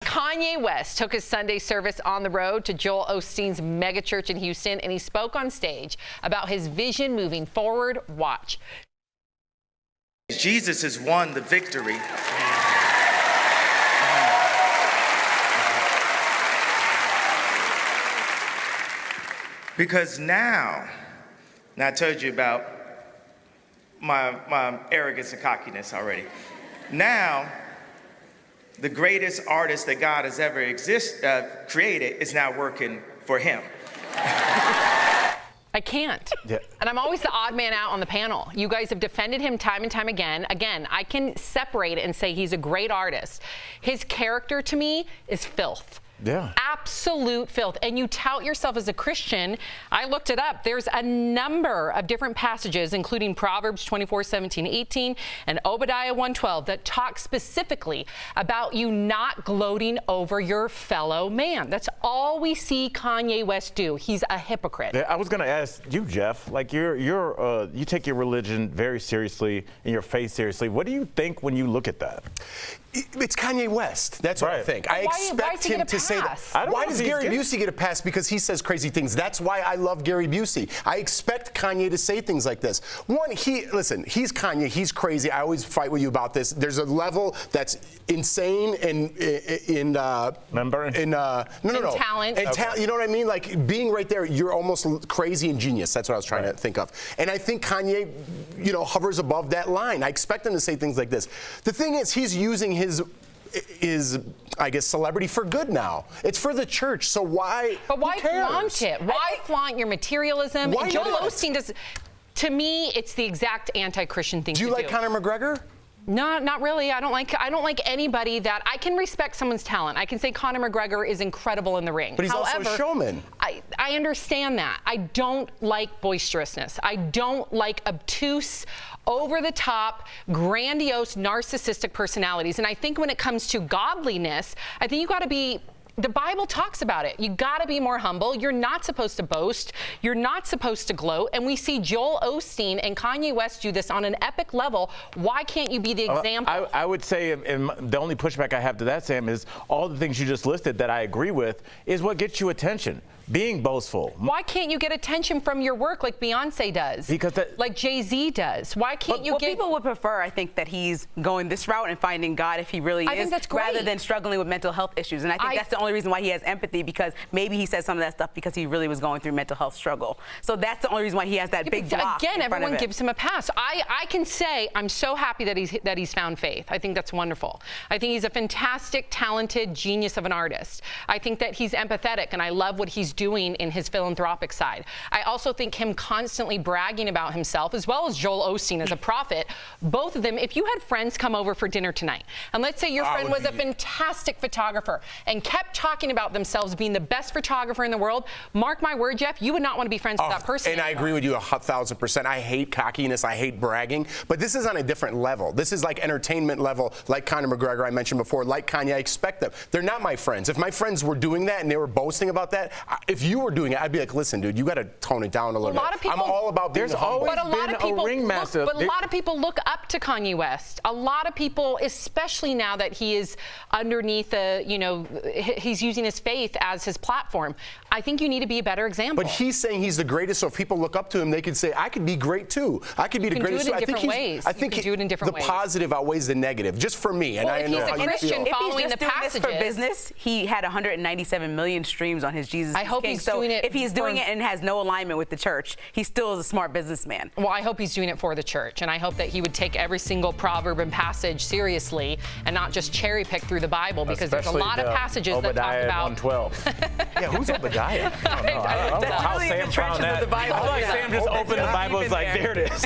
Kanye West took his Sunday service on the road to Joel Osteen's megachurch in Houston, and he spoke on stage about his vision moving forward. Watch. Jesus has won the victory. Because now I told you about my arrogance and cockiness already. Now, the greatest artist that God has ever created is now working for him. I can't. Yeah. And I'm always the odd man out on the panel. You guys have defended him time and time again. Again, I can separate it and say he's a great artist. His character to me is filth. Yeah. Absolute filth. And you tout yourself as a Christian. I looked it up. There's a number of different passages, including Proverbs 24:17-18 and Obadiah 1:12, that talk specifically about you not gloating over your fellow man. That's all we see Kanye West do. He's a hypocrite. I was going to ask you, Jeff, like you take your religion very seriously and your faith seriously. What do you think when you look at that? It's Kanye West. That's what I think. I expect him to say that. Why does Gary Busey get a pass? Because he says crazy things. That's why I love Gary Busey. I expect Kanye to say things like this. One, listen, he's Kanye. He's crazy. I always fight with you about this. There's a level that's insane in talent. You know what I mean? Like being right there, you're almost crazy and genius. That's what I was trying to think of. And I think Kanye, hovers above that line. I expect him to say things like this. The thing is, he's using his I guess celebrity for good now. It's for the church, so why? But why flaunt it? Why flaunt your materialism? Why Joel not? Osteen does. To me, it's the exact anti-Christian thing to do. Do you like Conor McGregor? No, not really. I don't like anybody that I can respect someone's talent. I can say Conor McGregor is incredible in the ring. But he's also a showman. I understand that. I don't like boisterousness. I don't like obtuse, over-the-top, grandiose, narcissistic personalities. And I think when it comes to godliness, I think you got to be. The Bible talks about it. You got to be more humble. You're not supposed to boast. You're not supposed to gloat. And we see Joel Osteen and Kanye West do this on an epic level. Why can't you be the example? I would say, and the only pushback I have to that, Sam, is all the things you just listed that I agree with is what gets you attention. Being boastful. Why can't you get attention from your work like Beyonce does? Because like Jay-Z does. Why can't you get... People would prefer, I think, that he's going this route and finding God if he really is. I think that's great. Rather than struggling with mental health issues. And I think that's the only reason why he has empathy, because maybe he said some of that stuff because he really was going through mental health struggle. So that's the only reason why he has that big block. Again, everyone gives him a pass. I can say I'm so happy that he's found faith. I think that's wonderful. I think he's a fantastic, talented genius of an artist. I think that he's empathetic, and I love what he's doing in his philanthropic side. I also think him constantly bragging about himself, as well as Joel Osteen as a prophet, both of them, if you had friends come over for dinner tonight, and let's say your friend was a fantastic photographer and kept talking about themselves being the best photographer in the world, mark my word, Jeff, you would not want to be friends with that person. And I agree with you 1,000%. I hate cockiness. I hate bragging. But this is on a different level. This is like entertainment level, like Conor McGregor I mentioned before, like Kanye. I expect them. They're not my friends. If my friends were doing that and they were boasting about that, if you were doing it, I'd be like, listen, dude, you got to tone it down a little bit. I'm all about being humble. But a lot of people look up to Kanye West. A lot of people, especially now that he is underneath he's using his faith as his platform. I think you need to be a better example. But he's saying he's the greatest, so if people look up to him, they could say, I could be great too. I could be the greatest too. I think do the positive outweighs the negative, just for me. And I know how you feel. Following the passages for business, he had 197 million streams on his Jesus I hope King. he's doing it. If he's doing it and has no alignment with the church, he still is a smart businessman. Well, I hope he's doing it for the church, and I hope that he would take every single proverb and passage seriously and not just cherry pick through the Bible, because there's a lot of passages Obadiah that talk about 1:12. Yeah, who's Obadiah? I don't know how really Sam the found trenches that. of the Bible. I feel like Sam just opened the Bible and was like, there it is.